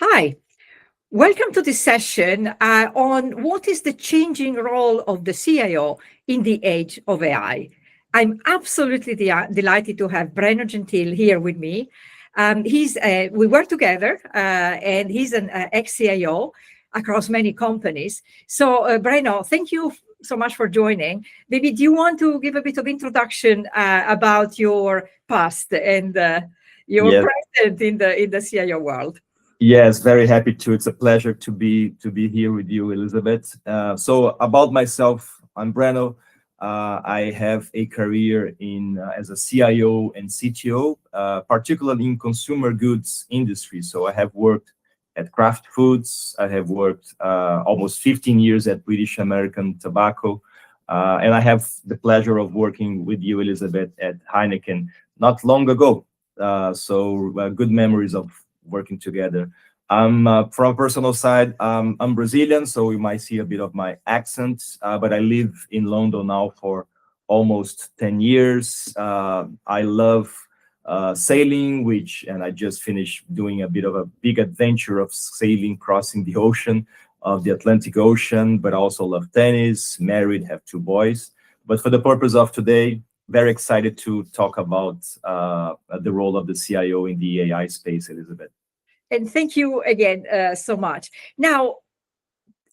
Hi, welcome to this session on what is the changing role of the CIO in the age of AI. I'm absolutely delighted to have Breno Gentile here with me. We work together, and he's an ex-CIO across many companies. So, Breno, thank you so much for joining. Maybe do you want to give a bit of introduction about your past and your Yes, present in the CIO world? yes, very happy to. It's a pleasure to be here with you, Elizabeth. So about myself, I'm Breno. I have a career in as a CIO and CTO, particularly in consumer goods industry. So I have worked at Kraft Foods. I have worked almost 15 years at British American Tobacco, and I have the pleasure of working with you, Elizabeth, at Heineken not long ago. So good memories of working together. From a personal side, I'm Brazilian, so you might see a bit of my accent, but I live in London now for almost 10 years. I love sailing, and I just finished doing a bit of a big adventure of sailing, crossing the ocean of the Atlantic Ocean, but I also love tennis, married, have two boys. But for the purpose of today, very excited to talk about the role of the CIO in the AI space, Elizabeth. And thank you again so much. Now,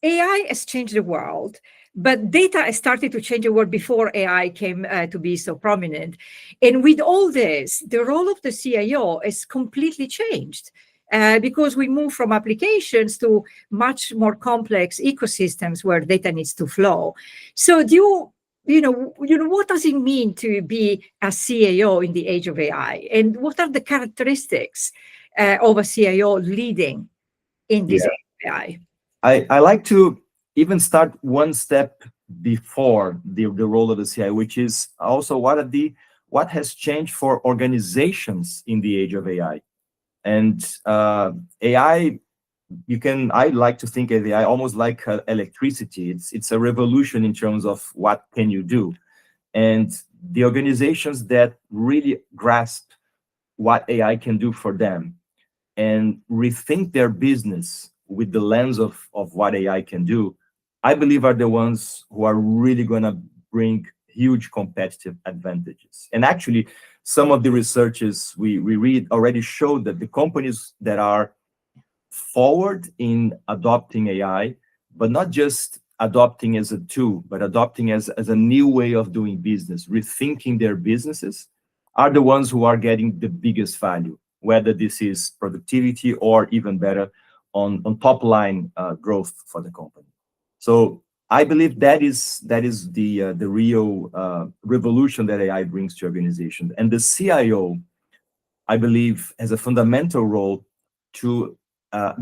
AI has changed the world, but data has started to change the world before AI came to be so prominent. And with all this, the role of the CIO has completely changed because we move from applications to much more complex ecosystems where data needs to flow. So what does it mean to be a CIO in the age of AI? And what are the characteristics of a CIO leading in this Yeah, age of AI? I like to even start one step before the role of the CIO, which is also what has changed for organizations in the age of AI. And AI, I like to think of AI almost like electricity. It's a revolution in terms of what can you do. And the organizations that really grasp what AI can do for them and rethink their business with the lens of what AI can do, I believe are the ones who are really going to bring huge competitive advantages. And actually, some of the researches we read already show that the companies that are forward in adopting AI, but not just adopting as a tool, but adopting as a new way of doing business, rethinking their businesses, are the ones who are getting the biggest value, whether this is productivity or even better on top line growth for the company. So I believe that is the real revolution that AI brings to organizations. And the CIO, I believe, has a fundamental role to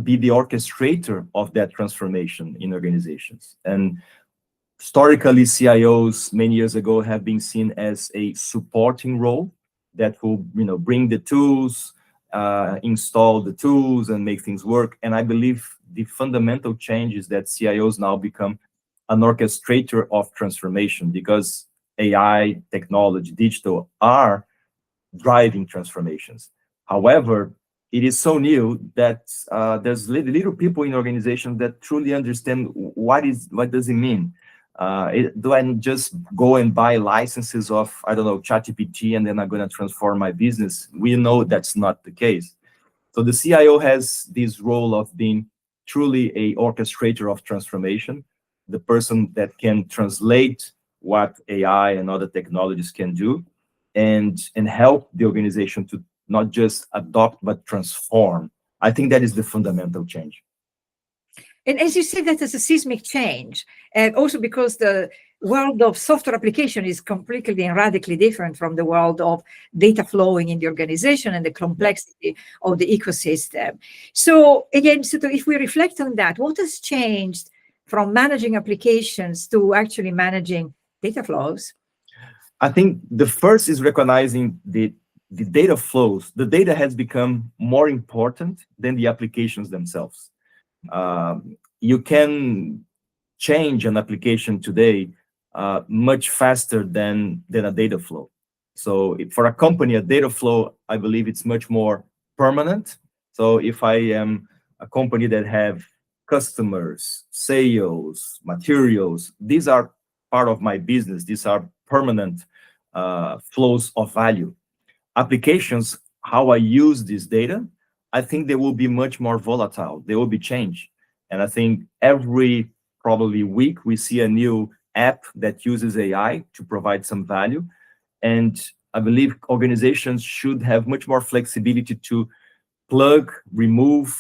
be the orchestrator of that transformation in organizations. And historically, CIOs many years ago have been seen as a supporting role that will, bring the tools, install the tools, and make things work. And I believe the fundamental change is that CIOs now become an orchestrator of transformation because AI, technology, digital are driving transformations. However, it is so new that there's little people in organizations that truly understand what does it mean. Do I just go and buy licenses of, I don't know, ChatGPT, and then I'm going to transform my business? We know that's not the case. So the CIO has this role of being truly a orchestrator of transformation, the person that can translate what AI and other technologies can do, and help the organization to not just adopt but transform. I think that is the fundamental change. And as you said, that is a seismic change, and also because the world of software application is completely and radically different from the world of data flowing in the organization and the complexity of the ecosystem. So again, if we reflect on that, what has changed from managing applications to actually managing data flows? I think the first is recognizing the data flows. The data has become more important than the applications themselves. You can change an application today much faster than a data flow. So for a company, a data flow, I believe it's much more permanent. So if I am a company that have customers, sales, materials. These are part of my business. These are permanent flows of value. Applications, how I use this data, I think they will be much more volatile. They will be changed. And I think every probably week we see a new app that uses AI to provide some value. And I believe organizations should have much more flexibility to plug, remove,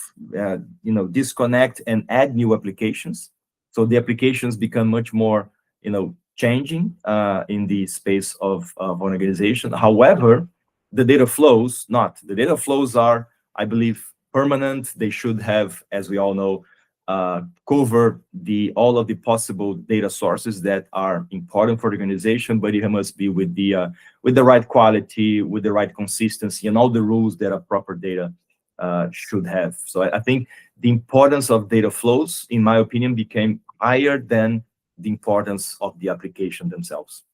disconnect, and add new applications. So the applications become much more, changing in the space of an organization. However, the data flows not. The data flows are, I believe, permanent. They should have, as we all know, cover all of the possible data sources that are important for the organization, but it must be with the right quality, with the right consistency, and all the rules that a proper data should have. So I think the importance of data flows, in my opinion, became higher than the importance of the application themselves.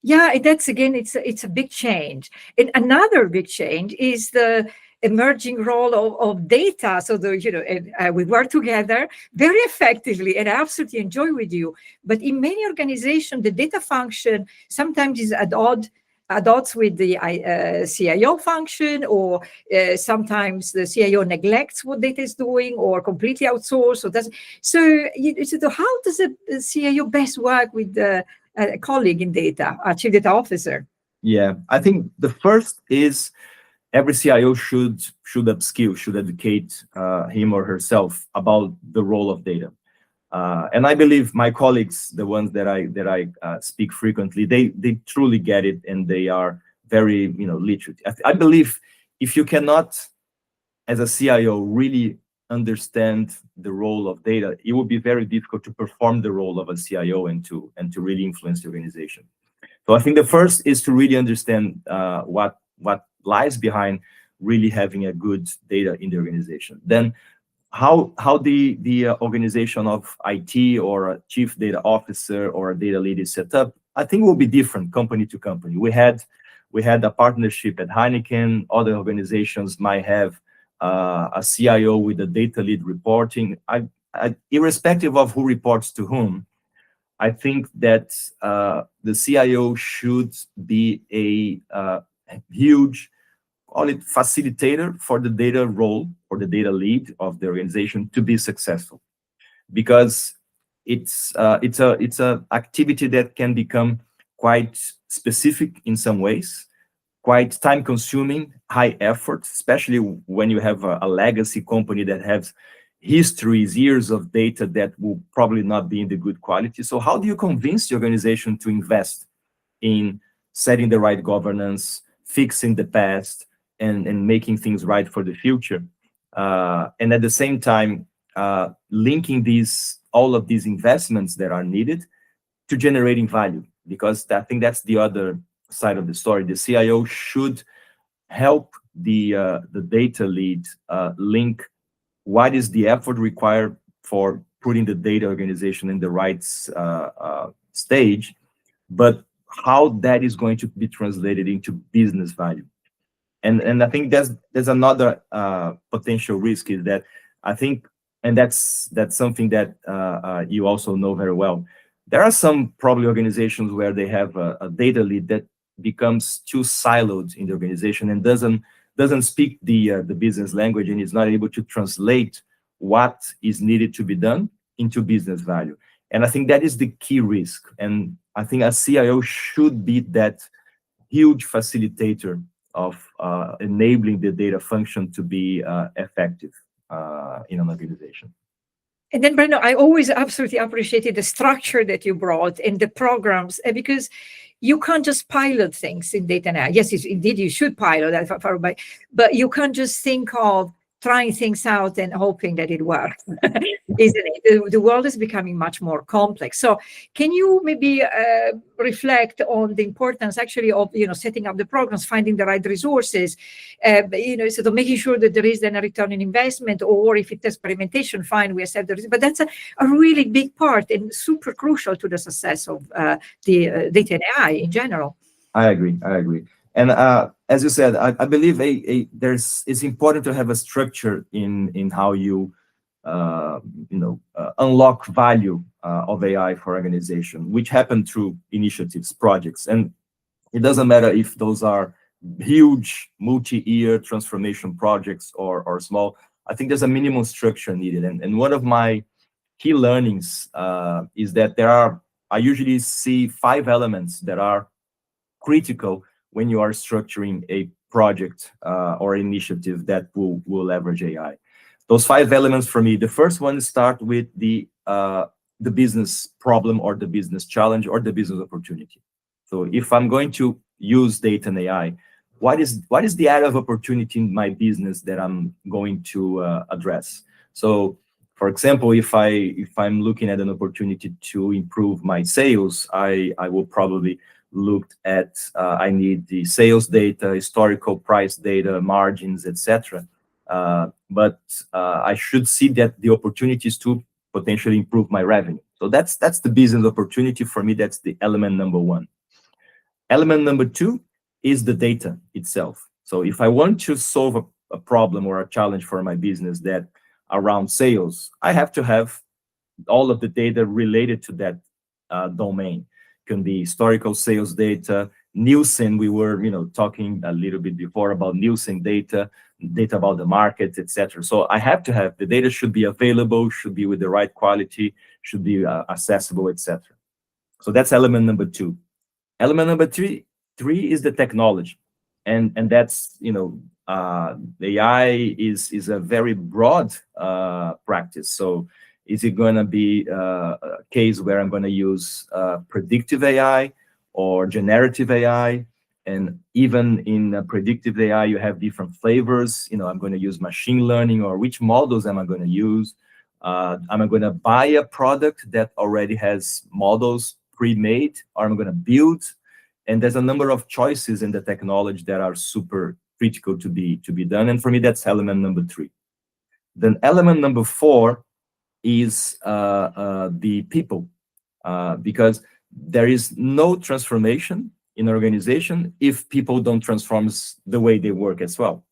Yeah, that's again, it's a big change. And another big change is the emerging role of data. So we work together very effectively, and I absolutely enjoy with you. But in many organizations, the data function sometimes is at odds with the CIO function, or sometimes the CIO neglects what data is doing, or completely outsource. So how does the CIO best work with a colleague in data, a chief data officer? Yeah, I think the first is every CIO should upskill, should educate him or herself about the role of data. And I believe my colleagues, the ones that I speak frequently, they truly get it, and they are very literate. I believe if you cannot, as a CIO, really understand the role of data, it will be very difficult to perform the role of a CIO and to really influence the organization. So I think the first is to really understand what lies behind really having a good data in the organization. Then how the organization of IT or a chief data officer or a data lead is set up, I think will be different company to company. We had a partnership at Heineken. Other organizations might have a CIO with a data lead reporting. Irrespective of who reports to whom, I think that the CIO should be a huge, call it facilitator for the data role or the data lead of the organization to be successful, because it's a activity that can become quite specific in some ways, quite time consuming, high effort, especially when you have a legacy company that has histories, years of data that will probably not be in the good quality. So how do you convince the organization to invest in setting the right governance, fixing the past, and making things right for the future? And at the same time, linking all of these investments that are needed to generating value, because I think that's the other side of the story. The CIO should help the data lead link what is the effort required for putting the data organization in the right stage, but how that is going to be translated into business value. And I think there's another potential risk, is that I think, and that's something that you also know very well. There are some probably organizations where they have a data lead that becomes too siloed in the organization and doesn't speak the business language, and is not able to translate what is needed to be done into business value. And I think that is the key risk. And I think a CIO should be that huge facilitator of enabling the data function to be effective in an organization. And then, Breno, I always absolutely appreciated the structure that you brought and the programs, because you can't just pilot things in data now. Yes, indeed, you should pilot that, but you can't just think of trying things out and hoping that it works, isn't it? The world is becoming much more complex. So can you maybe reflect on the importance actually of, setting up the programs, finding the right resources, sort of making sure that there is then a return on investment, or if it's experimentation, fine, we accept the risk. But that's a really big part and super crucial to the success of the data and AI in general. I agree. And as you said, I believe it's important to have a structure in how you unlock value of AI for organization, which happen through initiatives, projects, and it doesn't matter if those are huge multi-year transformation projects or small. I think there's a minimum structure needed, and one of my key learnings is that I usually see 5 elements that are critical when you are structuring a project or initiative that will leverage AI. Those 5 elements for me, the first one start with the business problem or the business challenge or the business opportunity. So if I'm going to use data and AI, what is the area of opportunity in my business that I'm going to address? So, for example, if I'm looking at an opportunity to improve my sales, I will probably look at I need the sales data, historical price data, margins, etc. But I should see that the opportunities to potentially improve my revenue. So that's the business opportunity for me. That's the element number 1. Element number 2 is the data itself. So if I want to solve a problem or a challenge for my business that around sales, I have to have all of the data related to that domain. Can be historical sales data, Nielsen. We were talking a little bit before about Nielsen data about the market, etc. So I have to have the data, should be available, should be with the right quality, should be accessible, etc. So that's element number 2. Element number three is the technology, and that's AI is a very broad practice. So is it going to be a case where I'm going to use predictive AI or generative AI? And even in predictive AI, you have different flavors. I'm going to use machine learning, or which models am I going to use? Am I going to buy a product that already has models pre-made, or am I going to build? And there's a number of choices in the technology that are super critical to be done. And for me, that's element number 3. Then element number 4 is the people, because there is no transformation in an organization if people don't transform the way they work as well.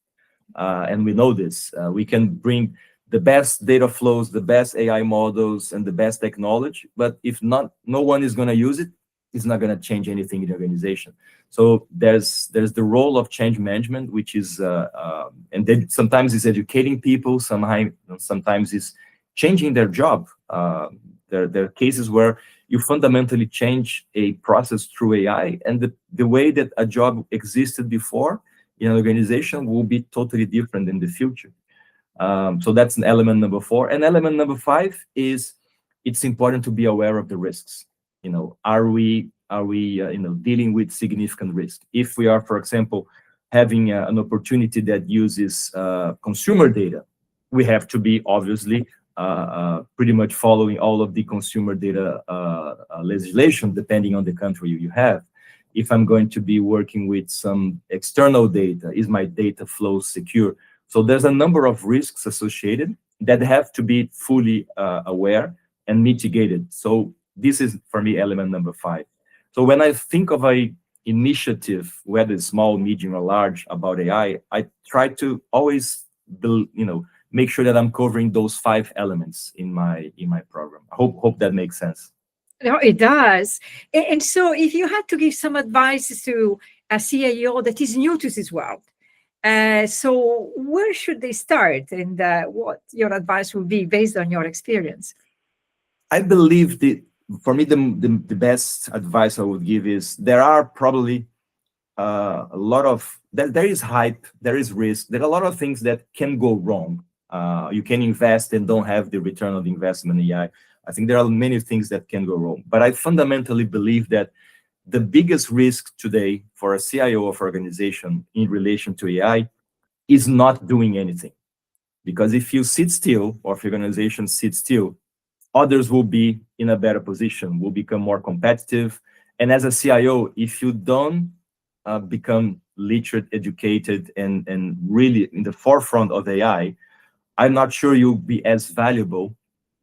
And we know this. We can bring the best data flows, the best AI models, and the best technology, but if no one is going to use it, it's not going to change anything in the organization. So there's the role of change management, which is and then sometimes it's educating people, sometimes it's changing their job. There are cases where you fundamentally change a process through AI, and the way that a job existed before in an organization will be totally different in the future. So that's an element number 4. And element number 5 is it's important to be aware of the risks. Are we dealing with significant risk? If we are, for example, having an opportunity that uses consumer data, we have to be obviously pretty much following all of the consumer data legislation, depending on the country you have. If I'm going to be working with some external data, is my data flow secure? So there's a number of risks associated that have to be fully aware and mitigated. So this is, for me, element number 5. So when I think of a initiative, whether it's small, medium, or large, about AI, I try to always make sure that I'm covering those 5 elements in my program. I hope that makes sense. No, it does. And so if you had to give some advice to a CIO that is new to this world, so where should they start, and what your advice would be based on your experience? I believe for me, the best advice I would give is there are probably a lot of, there is hype, there is risk, there are a lot of things that can go wrong. You can invest and don't have the return on the investment in AI. I think there are many things that can go wrong. But I fundamentally believe that the biggest risk today for a CIO of organization in relation to AI is not doing anything. Because if you sit still, or if your organization sits still, others will be in a better position, will become more competitive. And as a CIO, if you don't become literate, educated, and really in the forefront of AI, I'm not sure you'll be as valuable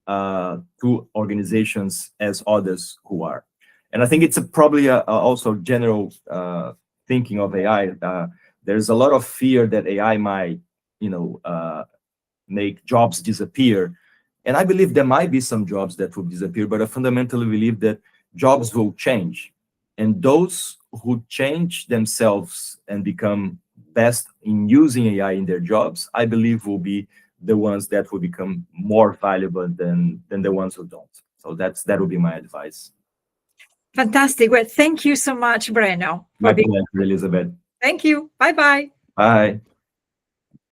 to organizations as others who are. And I think it's probably also general thinking of AI, there's a lot of fear that AI might, make jobs disappear. And I believe there might be some jobs that will disappear, but I fundamentally believe that jobs will change. And those who change themselves and become best in using AI in their jobs, I believe will be the ones that will become more valuable than the ones who don't. So that would be my advice. Fantastic. Well, thank you so much, Breno. My pleasure, Elizabeth. Thank you. Bye-bye. Bye.